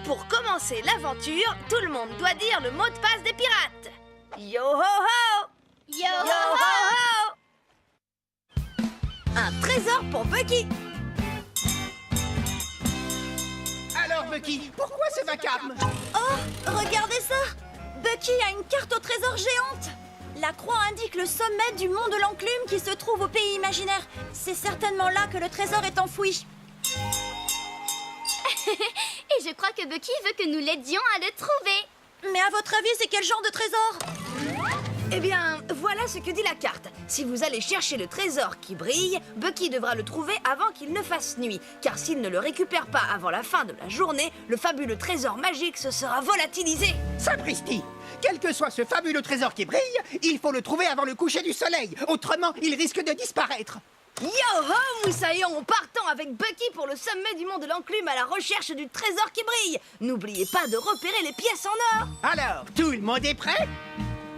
Pour commencer l'aventure, tout le monde doit dire le mot de passe des pirates. Yo ho ho! Yo Yo ho ho! Un trésor pour Bucky. Alors, Bucky, pourquoi ce vacarme? Oh, regardez ça! Bucky a une carte au trésor géante! La croix indique le sommet du mont de l'Enclume qui se trouve au pays imaginaire. C'est certainement là que le trésor est enfoui. Et je crois que Bucky veut que nous l'aidions à le trouver. Mais à votre avis, c'est quel genre de trésor? Eh bien, voilà ce que dit la carte. Si vous allez chercher le trésor qui brille, Bucky devra le trouver avant qu'il ne fasse nuit. Car s'il ne le récupère pas avant la fin de la journée, le fabuleux trésor magique se sera volatilisé. Sapristi! Quel que soit ce fabuleux trésor qui brille, il faut le trouver avant le coucher du soleil. Autrement, il risque de disparaître. Yo ho, Moussaillon, partons avec Bucky pour le sommet du mont de l'Enclume à la recherche du trésor qui brille. N'oubliez pas de repérer les pièces en or. Alors, tout le monde est prêt?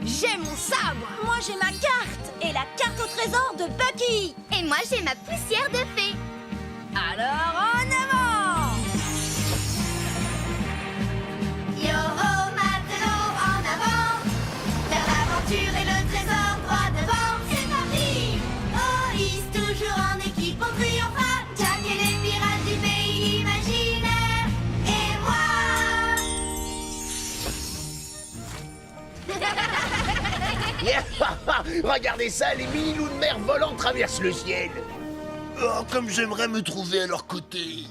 J'ai mon sabre. Moi, j'ai ma carte et la carte au trésor de Bucky. Et moi, j'ai ma poussière de fée. Alors, en avant! Yo ho, matelot, en avant, vers l'aventure et le trésor droit devant. C'est parti! Oh, hisse toujours en équipe, on triomphera. Jack et les pirates du pays imaginaire. Et moi! Regardez ça, les mini-loups de mer volants traversent le ciel. Oh, comme j'aimerais me trouver à leur côté.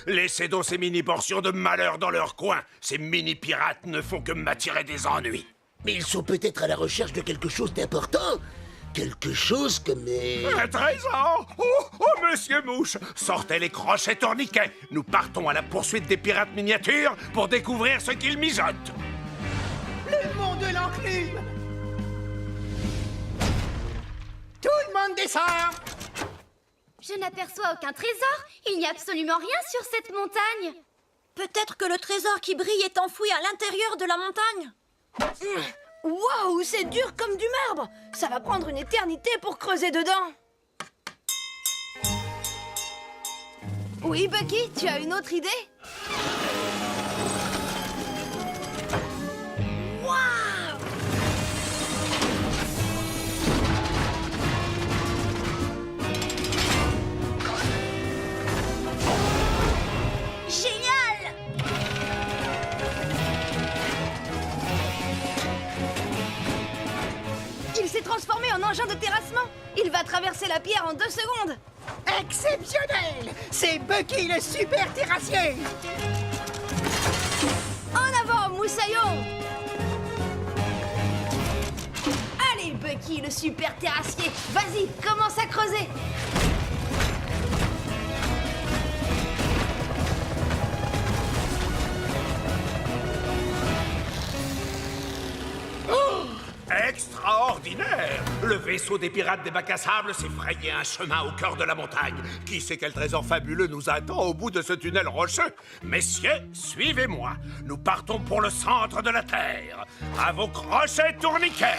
Laissez donc ces mini-portions de malheur dans leur coin. Ces mini-pirates ne font que m'attirer des ennuis. Mais ils sont peut-être à la recherche de quelque chose d'important. Quelque chose comme... Un trésor! Oh, monsieur Mouche! Sortez les crochets tourniquets. Nous partons à la poursuite des pirates miniatures pour découvrir ce qu'ils mijotent. Le mont de l'Enclume! Tout le monde descend! Je n'aperçois aucun trésor. Il n'y a absolument rien sur cette montagne. Peut-être que le trésor qui brille est enfoui à l'intérieur de la montagne. Waouh, c'est dur comme du marbre. Ça va prendre une éternité pour creuser dedans. Oui, Bucky, tu as une autre idée? Génial! Il s'est transformé en engin de terrassement. Il va traverser la pierre en 2 secondes. Exceptionnel! C'est Bucky le super terrassier! En avant, Moussaillon! Allez, Bucky, le super terrassier. Vas-y, commence à creuser. Extraordinaire! Le vaisseau des pirates des bacs à sable s'est frayé un chemin au cœur de la montagne. Qui sait quel trésor fabuleux nous attend au bout de ce tunnel rocheux? Messieurs, suivez-moi. Nous partons pour le centre de la Terre. À vos crochets tourniquets!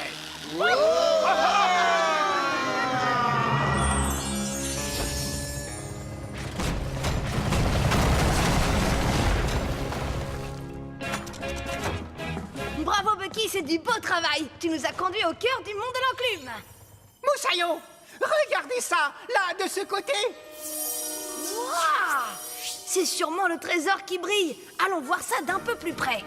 Bravo, Bucky, c'est du beau travail. Tu nous as conduits au cœur du mont de l'Enclume. Moussaillon, regardez ça, là, de ce côté! Waouh! C'est sûrement le trésor qui brille. Allons voir ça d'un peu plus près.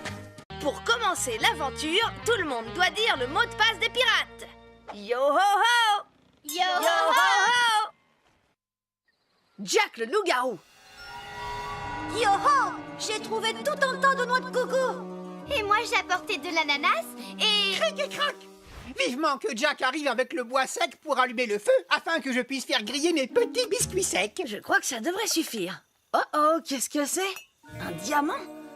Pour commencer l'aventure, tout le monde doit dire le mot de passe des pirates. Yo ho ho! Yo Yo ho ho! Jack le loup-garou. Yo ho! J'ai trouvé tout un tas de noix de coco! Et moi, j'ai apporté de l'ananas et... Cric et crac! Vivement que Jack arrive avec le bois sec pour allumer le feu, afin que je puisse faire griller mes petits biscuits secs. Je crois que ça devrait suffire. Oh oh, qu'est-ce que c'est? Un diamant?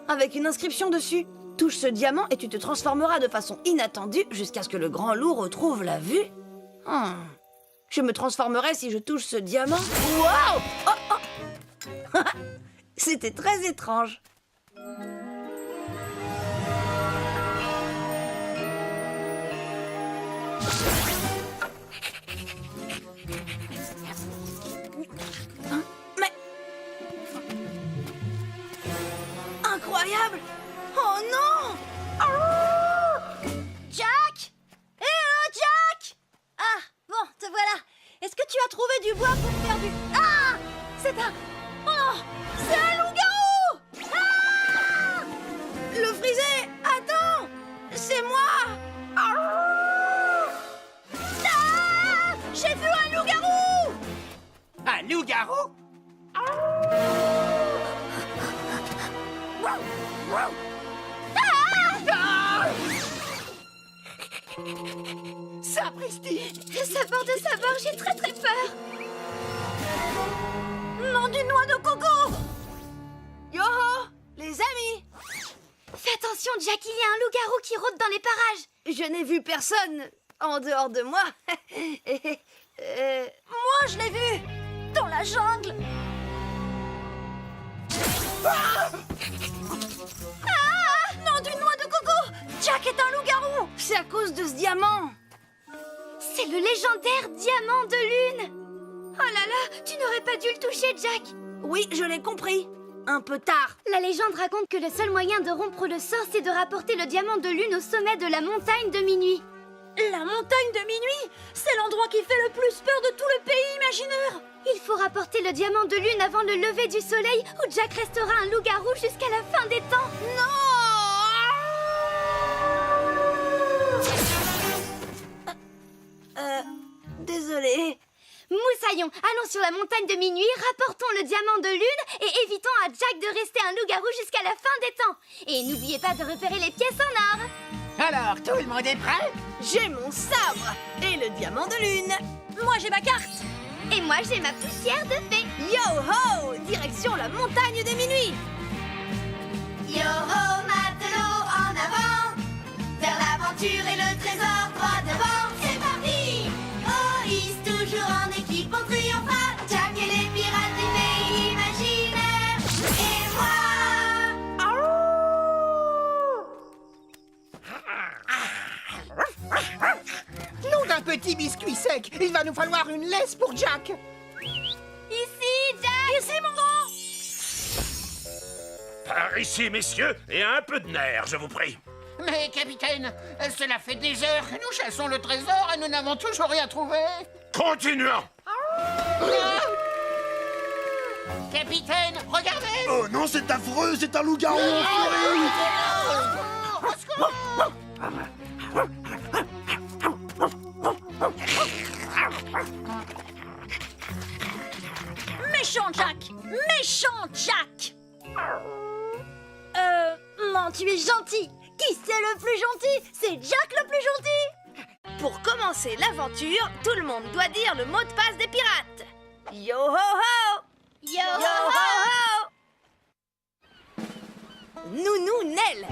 Avec une inscription dessus. Touche ce diamant et tu te transformeras de façon inattendue jusqu'à ce que le grand loup retrouve la vue. Je me transformerai si je touche ce diamant. Waouh! Oh oh! C'était très étrange. incroyable. Oh non! Jack! Eh oh, Jack! Ah, bon, te voilà. Est-ce que tu as trouvé du bois pour faire du... Ah! C'est un... Oh! C'est un loup-garou! Ah! Le frisé! Attends! C'est moi! Ah! J'ai vu un loup-garou! Un loup-garou? Sapristi! Ça part de sa barre, j'ai très très peur. Nom d'une noix de coco! Yo-ho! Les amis! Fais attention, Jack, il y a un loup-garou qui rôde dans les parages. Je n'ai vu personne en dehors de moi. Moi, je l'ai vu dans la jungle. Ah! Nom d'une noix de coco! Jack est un loup-garou! C'est à cause de ce diamant. C'est le légendaire diamant de lune. Oh là là, tu n'aurais pas dû le toucher, Jack. Oui, je l'ai compris. Un peu tard. La légende raconte que le seul moyen de rompre le sort, c'est de rapporter le diamant de lune au sommet de la montagne de minuit. La montagne de minuit? C'est l'endroit qui fait le plus peur de tout le pays imaginaire. Il faut rapporter le diamant de lune avant le lever du soleil, où Jack restera un loup-garou jusqu'à la fin des temps. Désolé. Moussaillon, allons sur la montagne de minuit, rapportons le diamant de lune et évitons à Jack de rester un loup-garou jusqu'à la fin des temps. Et n'oubliez pas de repérer les pièces en or. Alors, tout le monde est prêt? J'ai mon sabre et le diamant de lune. Moi, j'ai ma carte. Et moi, j'ai ma poussière de fée. Yo-ho! Direction la montagne des minuit. Yo-ho, matelot, en avant, vers l'aventure et le trésor droit devant. C'est parti! Oh, hisse toujours en équipe, on triomphera. Jack et les pirates du pays imaginaire. Et moi! Nom d'un petit biscuit sec, il va nous falloir une laisse pour Jack. Ici, Jack. Ici, mon grand. Par ici, messieurs, et un peu de nerfs, je vous prie. Mais capitaine, cela fait des heures que nous chassons le trésor et nous n'avons toujours rien trouvé. Continuons. Capitaine, regardez. Oh non, c'est affreux, c'est un loup-garou en furie. Méchant Jack. Méchant Jack. Non, tu es gentil. Qui c'est le plus gentil? C'est Jack le plus gentil. Pour commencer l'aventure, tout le monde doit dire le mot de passe des pirates. Yo-ho-ho! Yo-ho-ho! Nounou Nell.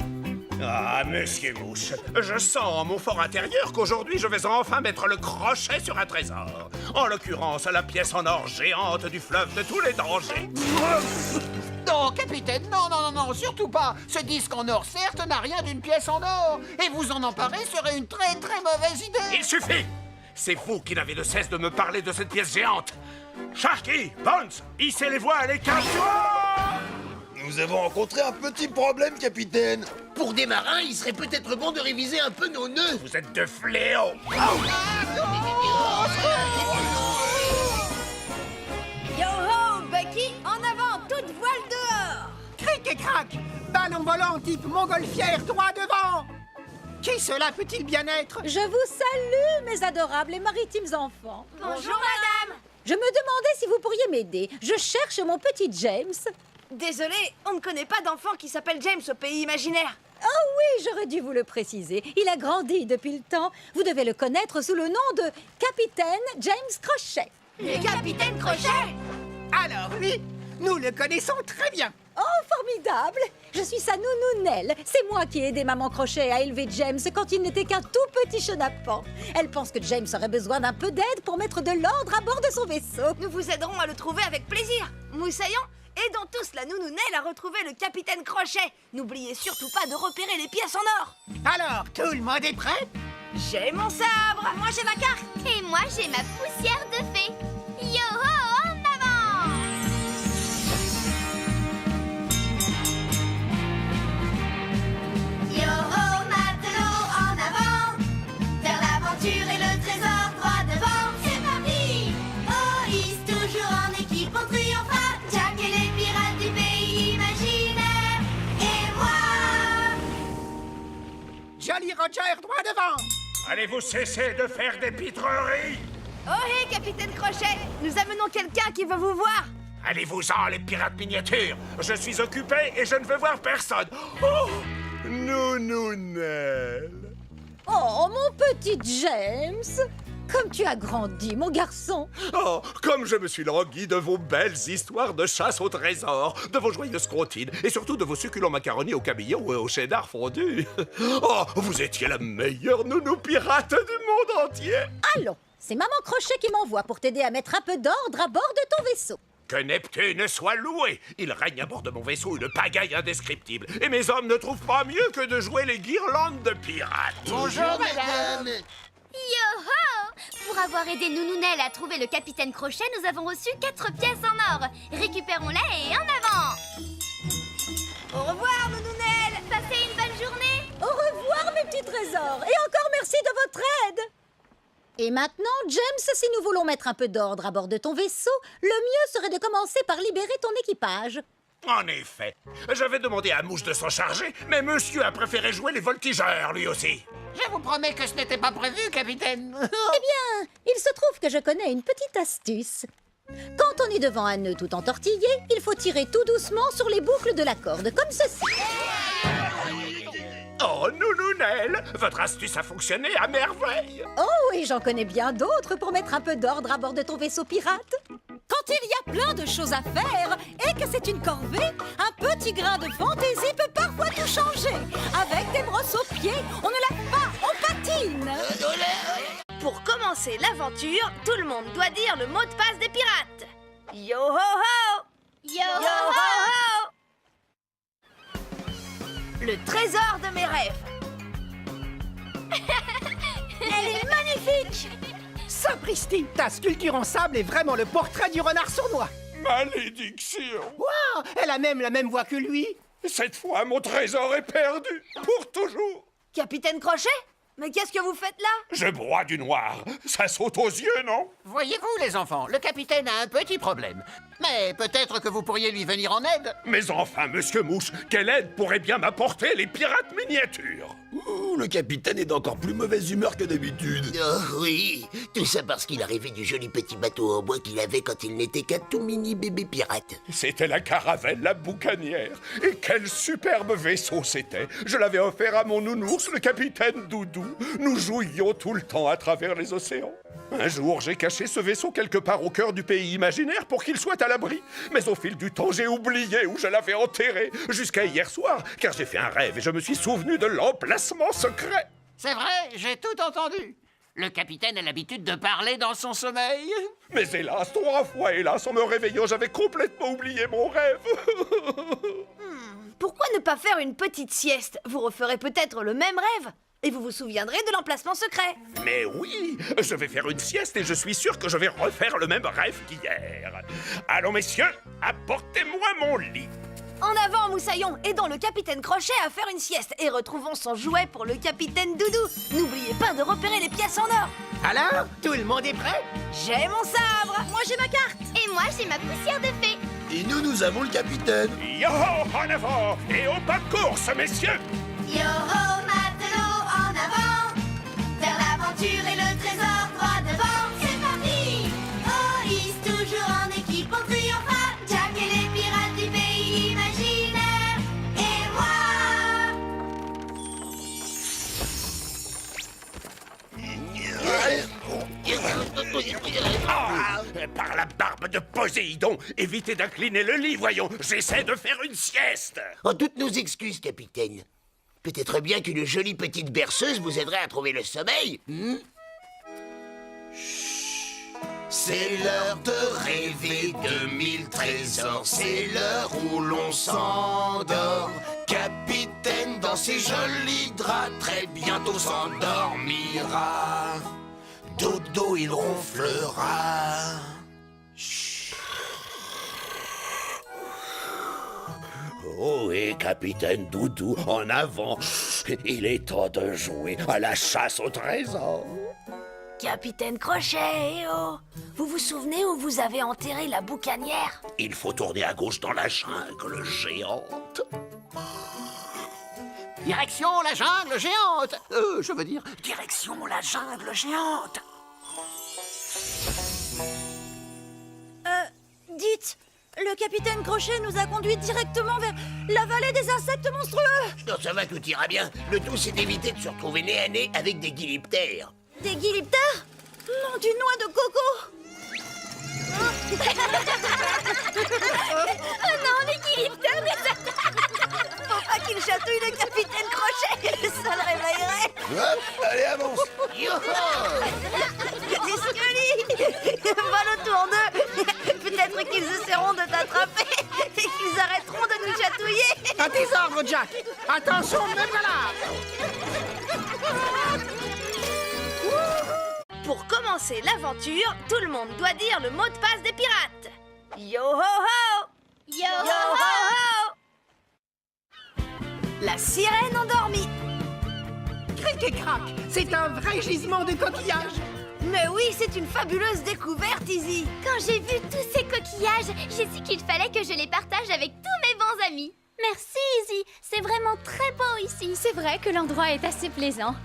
Ah, monsieur Mouche, je sens en mon fort intérieur qu'aujourd'hui je vais enfin mettre le crochet sur un trésor. En l'occurrence, la pièce en or géante du fleuve de tous les dangers. Non, capitaine, non, surtout pas. Ce disque en or, certes, n'a rien d'une pièce en or. Et vous en emparer serait une très très mauvaise idée. Il suffit! C'est vous qui n'avez de cesse de me parler de cette pièce géante. Sharky, Bones, hissez les voiles et calme-toi! Nous avons rencontré un petit problème, capitaine. Pour des marins, il serait peut-être bon de réviser un peu nos nœuds. Vous êtes de fléaux! Yo-ho, Bucky, en avant, toute voile dehors. Cric et crac, ballon volant type montgolfière droit devant. Qui cela peut-il bien être? Je vous salue, mes adorables et maritimes enfants. Bonjour, madame. Je me demandais si vous pourriez m'aider. Je cherche mon petit James. Désolé, on ne connaît pas d'enfant qui s'appelle James au pays imaginaire. Oh oui, j'aurais dû vous le préciser. Il a grandi depuis le temps. Vous devez le connaître sous le nom de Capitaine James Crochet. Le capitaine Crochet. Alors lui, nous le connaissons très bien. Oh, formidable! Je suis sa nounou Nell. C'est moi qui ai aidé Maman Crochet à élever James quand il n'était qu'un tout petit chenapan. Elle pense que James aurait besoin d'un peu d'aide pour mettre de l'ordre à bord de son vaisseau. Nous vous aiderons à le trouver avec plaisir. Moussaillon, aidons tous la nounou Nell à retrouver le capitaine Crochet. N'oubliez surtout pas de repérer les pièces en or. Alors, tout le monde est prêt? J'ai mon sabre. Moi, j'ai ma carte. Et moi, j'ai ma poussière de fée. Yo-ho, en avant! Jolly Roger, droit devant. Allez-vous cesser de faire des pitreries? Oh hé, Capitaine Crochet, nous amenons quelqu'un qui veut vous voir. Allez-vous-en, les pirates miniatures. Je suis occupé et je ne veux voir personne. Oh, Nounounelle. Oh, mon petit James! Comme tu as grandi, mon garçon! Oh, comme je me suis langui de vos belles histoires de chasse au trésor, de vos joyeuses comptines et surtout de vos succulents macaronis au cabillaud et au cheddar fondu. Oh, vous étiez la meilleure nounou pirate du monde entier. Allons, c'est Maman Crochet qui m'envoie pour t'aider à mettre un peu d'ordre à bord de ton vaisseau. Que Neptune soit loué. Il règne à bord de mon vaisseau une pagaille indescriptible. Et mes hommes ne trouvent pas mieux que de jouer les guirlandes de pirates. Bonjour, madame. Yo-ho! Pour avoir aidé Nounounelle à trouver le capitaine Crochet, nous avons reçu 4 pièces en or. Récupérons-les et en avant! Au revoir, Nounounelle. Passez une bonne journée! Au revoir, mes petits trésors, et encore merci de votre aide! Et maintenant, James, si nous voulons mettre un peu d'ordre à bord de ton vaisseau, le mieux serait de commencer par libérer ton équipage. En effet, j'avais demandé à Mouche de s'en charger, mais monsieur a préféré jouer les voltigeurs, lui aussi. Je vous promets que ce n'était pas prévu, capitaine. Eh bien, il se trouve que je connais une petite astuce. Quand on est devant un nœud tout entortillé, il faut tirer tout doucement sur les boucles de la corde, comme ceci. Oh, Nounounelle, votre astuce a fonctionné à merveille. Oh, et j'en connais bien d'autres pour mettre un peu d'ordre à bord de ton vaisseau pirate. Quand il y a plein de choses à faire et que c'est une corvée, un petit grain de fantaisie peut parfois tout changer. Avec des brosses aux pieds, on ne lave pas, on patine. Pour commencer l'aventure, tout le monde doit dire le mot de passe des pirates. Yo ho ho! Yo Yo ho ho! Le trésor de mes rêves. Elle est magnifique. Sapristi, ta sculpture en sable est vraiment le portrait du renard sournois. Malédiction. Wow, elle a même la même voix que lui. Cette fois, mon trésor est perdu, pour toujours. Capitaine Crochet? Mais qu'est-ce que vous faites là? Je broie du noir. Ça saute aux yeux, non? Voyez-vous, les enfants, le capitaine a un petit problème. Mais peut-être que vous pourriez lui venir en aide. Mais enfin, monsieur Mouche, quelle aide pourrait bien m'apporter les pirates miniatures? Ouh, le capitaine est d'encore plus mauvaise humeur que d'habitude. Oh oui, tout ça parce qu'il a rêvé du joli petit bateau en bois qu'il avait quand il n'était qu'un tout mini bébé pirate. C'était la caravelle, la boucanière. Et quel superbe vaisseau c'était. Je l'avais offert à mon nounours, le capitaine Doudou. Nous jouions tout le temps à travers les océans. Un jour, j'ai caché ce vaisseau quelque part au cœur du pays imaginaire pour qu'il soit à l'abri. Mais au fil du temps, j'ai oublié où je l'avais enterré. Jusqu'à hier soir, car j'ai fait un rêve et je me suis souvenu de l'emplacement secret. C'est vrai, j'ai tout entendu. Le capitaine a l'habitude de parler dans son sommeil. Mais hélas, 3 fois hélas, en me réveillant, j'avais complètement oublié mon rêve. Pourquoi ne pas faire une petite sieste? Vous referez peut-être le même rêve. Et vous vous souviendrez de l'emplacement secret. Mais oui, je vais faire une sieste et je suis sûr que je vais refaire le même rêve qu'hier. Allons, messieurs, apportez-moi mon lit. En avant, Moussaillon, aidons le capitaine Crochet à faire une sieste et retrouvons son jouet pour le capitaine Doudou. N'oubliez pas de repérer les pièces en or. Alors, tout le monde est prêt? J'ai mon sabre. Moi j'ai ma carte! Et moi j'ai ma poussière de fée! Et nous avons le capitaine. Yo, en avant et au pas de course, messieurs. Yo ho, matelot, en avant, vers l'aventure et le trésor droit devant. C'est parti! Oh, hisse toujours en équipe, on triomphera. Jack et les pirates du pays imaginaire. Et Ah, par la barbe de Poséidon, évitez d'incliner le lit, voyons. J'essaie de faire une sieste. En toutes nos excuses, capitaine. Peut-être bien qu'une jolie petite berceuse vous aiderait à trouver le sommeil. C'est l'heure de rêver de 1000 trésors. C'est l'heure où l'on s'endort. Capitaine dans ses jolis draps, très bientôt s'endormira. Dodo, il ronflera. Oh, et capitaine Doudou, en avant. Il est temps de jouer à la chasse au trésor. Capitaine Crochet, eh oh! Vous vous souvenez où vous avez enterré la boucanière? Il faut tourner à gauche dans la jungle géante. Direction la jungle géante. Je veux dire, direction la jungle géante. Dites, le capitaine Crochet nous a conduits directement vers la vallée des insectes monstrueux. Non, ça va, tout ira bien. Le tout, c'est d'éviter de se retrouver nez à nez avec des guiliptères. Des guiliptères? Non, du noix de coco. Oh non, les guiliptères, Faut pas qu'il chatouille le capitaine Crochet. Ça le réveillerait. Hop, allez, avance. Scully, vole autour d'eux. Peut-être qu'ils essaieront de t'attraper et qu'ils arrêteront de nous chatouiller. À tes ordres, Jack. Attention, me voilà. Pour commencer l'aventure, tout le monde doit dire le mot de passe des pirates. Yo ho ho! yo Yo ho ho! La sirène endormie. Cric et crac, c'est un vrai gisement de coquillages. Mais oui, c'est une fabuleuse découverte, Izzy. Quand j'ai vu tous ces coquillages, j'ai su qu'il fallait que je les partage avec tous mes bons amis. Merci, Izzy. C'est vraiment très beau ici. C'est vrai que l'endroit est assez plaisant,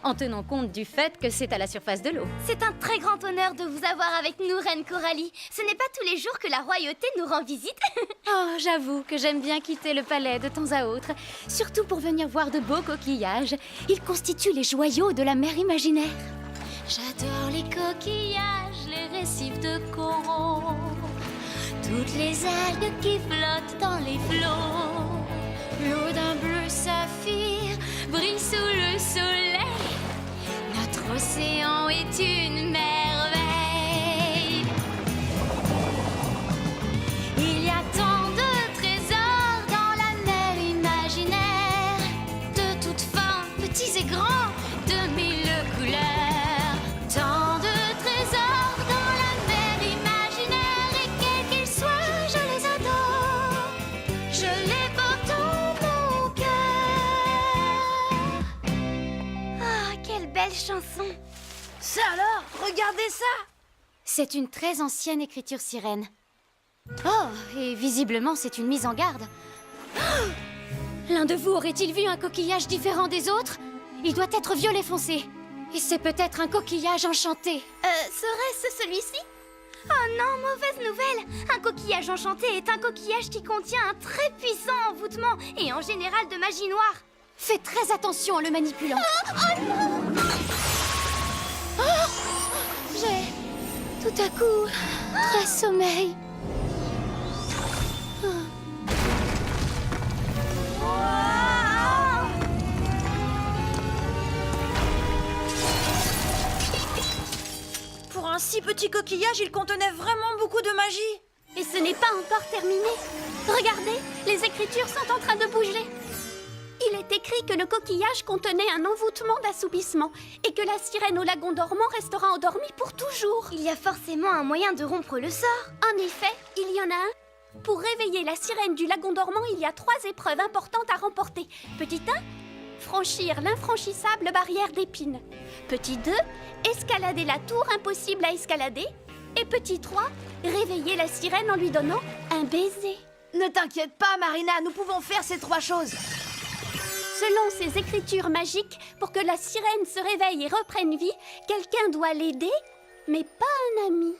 en tenant compte du fait que c'est à la surface de l'eau. C'est un très grand honneur de vous avoir avec nous, Reine Coralie. Ce n'est pas tous les jours que la royauté nous rend visite. Oh, j'avoue que j'aime bien quitter le palais de temps à autre, surtout pour venir voir de beaux coquillages. Ils constituent les joyaux de la mer imaginaire. J'adore les coquillages, les récifs de coraux, toutes les algues qui flottent dans les flots. L'eau d'un bleu saphir brille sous le soleil. Notre océan est une merveille. Il y a tant de trésors dans la mer imaginaire, de toutes formes, petits et grands, de mille couleurs. Tant de trésors dans la mer imaginaire, et quels qu'ils soient, je les adore. Je les porte en mon cœur. Ah, quelle belle chanson. Ça alors, regardez ça. C'est une très ancienne écriture sirène. Oh, et visiblement c'est une mise en garde. Oh, l'un de vous aurait-il vu un coquillage différent des autres? Il doit être violet foncé. Et c'est peut-être un coquillage enchanté. Serait-ce celui-ci? Oh non, mauvaise nouvelle. Un coquillage enchanté est un coquillage qui contient un très puissant envoûtement et en général de magie noire. Faites très attention en le manipulant. J'ai tout à coup très sommeil. Pour un si petit coquillage, il contenait vraiment beaucoup de magie. Et ce n'est pas encore terminé. Regardez, les écritures sont en train de bouger. Il est écrit que le coquillage contenait un envoûtement d'assoupissement et que la sirène au lagon dormant restera endormie pour toujours. Il y a forcément un moyen de rompre le sort. En effet, il y en a un. Pour réveiller la sirène du lagon dormant, il y a 3 épreuves importantes à remporter. Petit 1, franchir l'infranchissable barrière d'épines. Petit 2, escalader la tour impossible à escalader. Et petit 3, réveiller la sirène en lui donnant un baiser. Ne t'inquiète pas, Marina, nous pouvons faire ces 3 choses. Selon ces écritures magiques, pour que la sirène se réveille et reprenne vie, quelqu'un doit l'aider, mais pas un ami.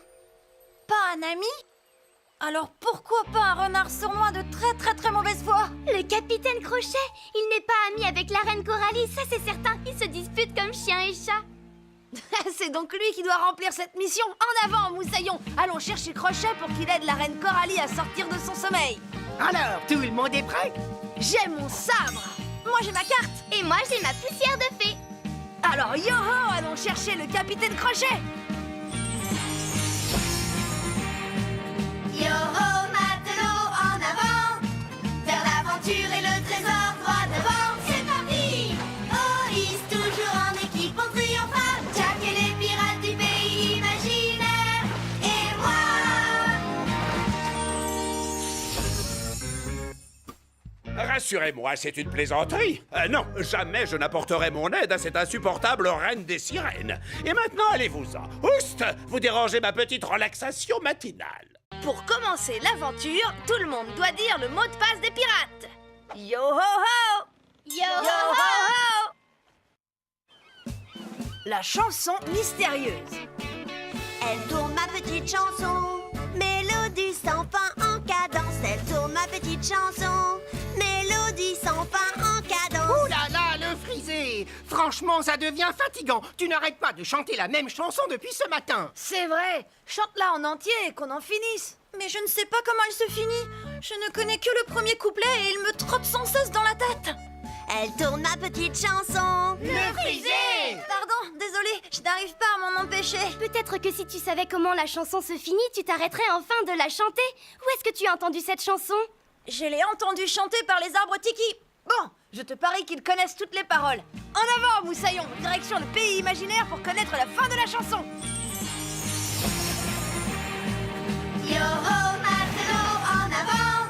Pas un ami? Alors pourquoi pas un renard sournois de très mauvaise foi? Le capitaine Crochet, il n'est pas ami avec la reine Coralie, ça c'est certain. Ils se disputent comme chien et chat. C'est donc lui qui doit remplir cette mission. En avant, moussaillon. Allons chercher Crochet pour qu'il aide la reine Coralie à sortir de son sommeil. Alors, tout le monde est prêt? J'ai mon sabre. Moi, j'ai ma carte. Et moi j'ai ma poussière de fée. Alors, yo-ho, allons chercher le capitaine Crochet. Yo-ho, matelot, en avant, vers l'aventure et le trésor droit devant. C'est parti! Oh, hisse toujours en équipe, on triomphera. Jack et les pirates du pays imaginaire. Et moi! Rassurez-moi, c'est une plaisanterie. Non, jamais je n'apporterai mon aide à cette insupportable reine des sirènes. Et maintenant, allez-vous-en. Oust, vous dérangez ma petite relaxation matinale. Pour commencer l'aventure, tout le monde doit dire le mot de passe des pirates. Yo ho ho! Yo ho la chanson mystérieuse. Elle tourne ma petite chanson, mélodie sans fin en cadence. Elle tourne ma petite chanson, mélodie sans fin en cadence. Ouh là là, le frisé! Franchement, ça devient fatigant. Tu n'arrêtes pas de chanter la même chanson depuis ce matin. C'est vrai, chante-la en entier et qu'on en finisse. Mais je ne sais pas comment elle se finit. Je ne connais que le premier couplet et il me trotte sans cesse dans la tête. Elle tourne ma petite chanson, Le frisé! Pardon, désolée, je n'arrive pas à m'en empêcher. Peut-être que si tu savais comment la chanson se finit, tu t'arrêterais enfin de la chanter. Où est-ce que tu as entendu cette chanson? Je l'ai entendue chanter par les arbres Tiki. Bon, je te parie qu'ils connaissent toutes les paroles. En avant, Moussaillon, direction le pays imaginaire pour connaître la fin de la chanson. Yo-ho, matelot, en avant,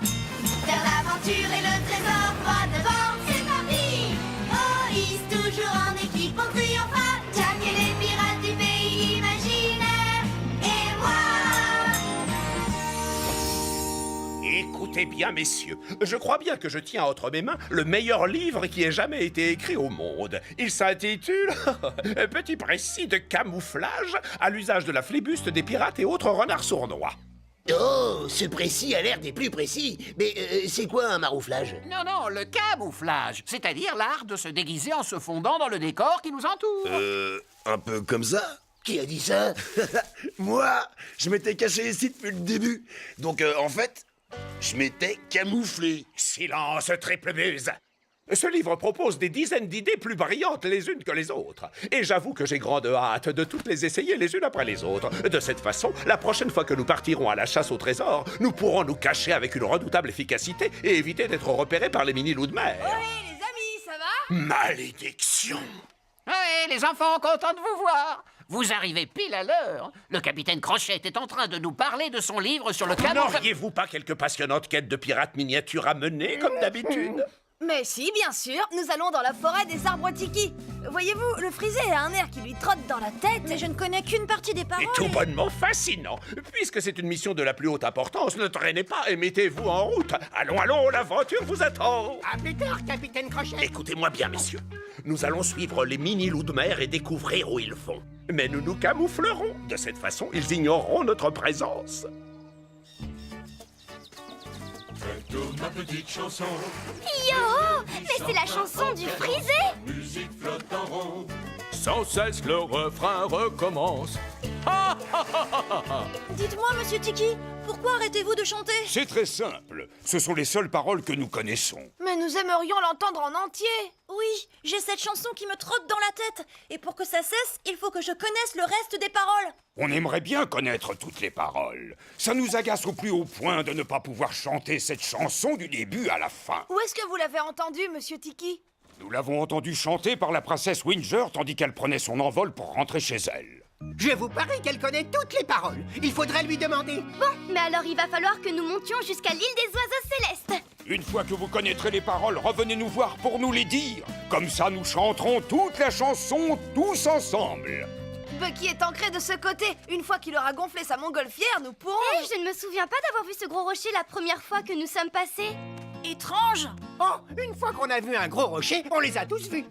vers l'aventure et le trésor droit devant. C'est parti! Oh, hisse toujours en équipe, on triomphera. Jack et les pirates du pays imaginaire. Et moi! Écoutez bien, messieurs, je crois bien que je tiens entre mes mains le meilleur livre qui ait jamais été écrit au monde. Il s'intitule Petit précis de camouflage à l'usage de la flibuste des pirates et autres renards sournois. Oh, ce précis a l'air des plus précis. Mais c'est quoi un marouflage? Non, non, le camouflage, c'est-à-dire l'art de se déguiser en se fondant dans le décor qui nous entoure. Un peu comme ça? Qui a dit ça? Moi, je m'étais caché ici depuis le début. Donc, en fait, je m'étais camouflé. Silence, triple muse! Ce livre propose des dizaines d'idées plus brillantes les unes que les autres. Et j'avoue que j'ai grande hâte de toutes les essayer les unes après les autres. De cette façon, la prochaine fois que nous partirons à la chasse au trésor, nous pourrons nous cacher avec une redoutable efficacité et éviter d'être repérés par les mini-loups de mer. Hey, les amis, ça va? Malédiction! Oui, les enfants, contents de vous voir. Vous arrivez pile à l'heure. Le capitaine Crochet est en train de nous parler de son livre sur le camouflage. N'auriez-vous pas quelques passionnantes quêtes de pirates miniatures à mener, comme d'habitude? Mais si, bien sûr, nous allons dans la forêt des arbres Tiki. Voyez-vous, le frisé a un air qui lui trotte dans la tête. Mais je ne connais qu'une partie des Et paroles. tout bonnement fascinant. Puisque c'est une mission de la plus haute importance, ne traînez pas et mettez-vous en route. Allons, allons, l'aventure vous attend. À plus tard, capitaine Crochet. Écoutez-moi bien, messieurs. Nous allons suivre les mini-loups de mer et découvrir où ils vont. Mais nous nous camouflerons. De cette façon, ils ignoreront notre présence. Ma petite chanson, Yo! Mais c'est la chanson du frisé! musique flotte en rond. Sans cesse le refrain recommence. Dites-moi, monsieur Tiki, pourquoi arrêtez-vous de chanter? C'est très simple. Ce sont les seules paroles que nous connaissons. Mais nous aimerions l'entendre en entier. Oui, j'ai cette chanson qui me trotte dans la tête. Et pour que ça cesse, il faut que je connaisse le reste des paroles. On aimerait bien connaître toutes les paroles. Ça nous agace au plus haut point de ne pas pouvoir chanter cette chanson du début à la fin. Où est-ce que vous l'avez entendu, monsieur Tiki? Nous l'avons entendue chanter par la princesse Winger tandis qu'elle prenait son envol pour rentrer chez elle. Je vous parie qu'elle connaît toutes les paroles. Il faudrait lui demander. Bon, mais alors il va falloir que nous montions jusqu'à l'île des oiseaux célestes. Une fois que vous connaîtrez les paroles, revenez nous voir pour nous les dire. Comme ça, nous chanterons toute la chanson tous ensemble. Bucky est ancré de ce côté. Une fois qu'il aura gonflé sa montgolfière, nous pourrons... Je ne me souviens pas d'avoir vu ce gros rocher la première fois que nous sommes passés. Étrange. Oh, une fois qu'on a vu un gros rocher, on les a tous vus.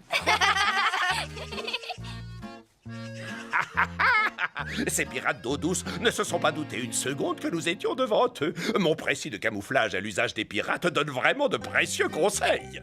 Ces pirates d'eau douce ne se sont pas doutés une seconde que nous étions devant eux. Mon précis de camouflage à l'usage des pirates donne vraiment de précieux conseils.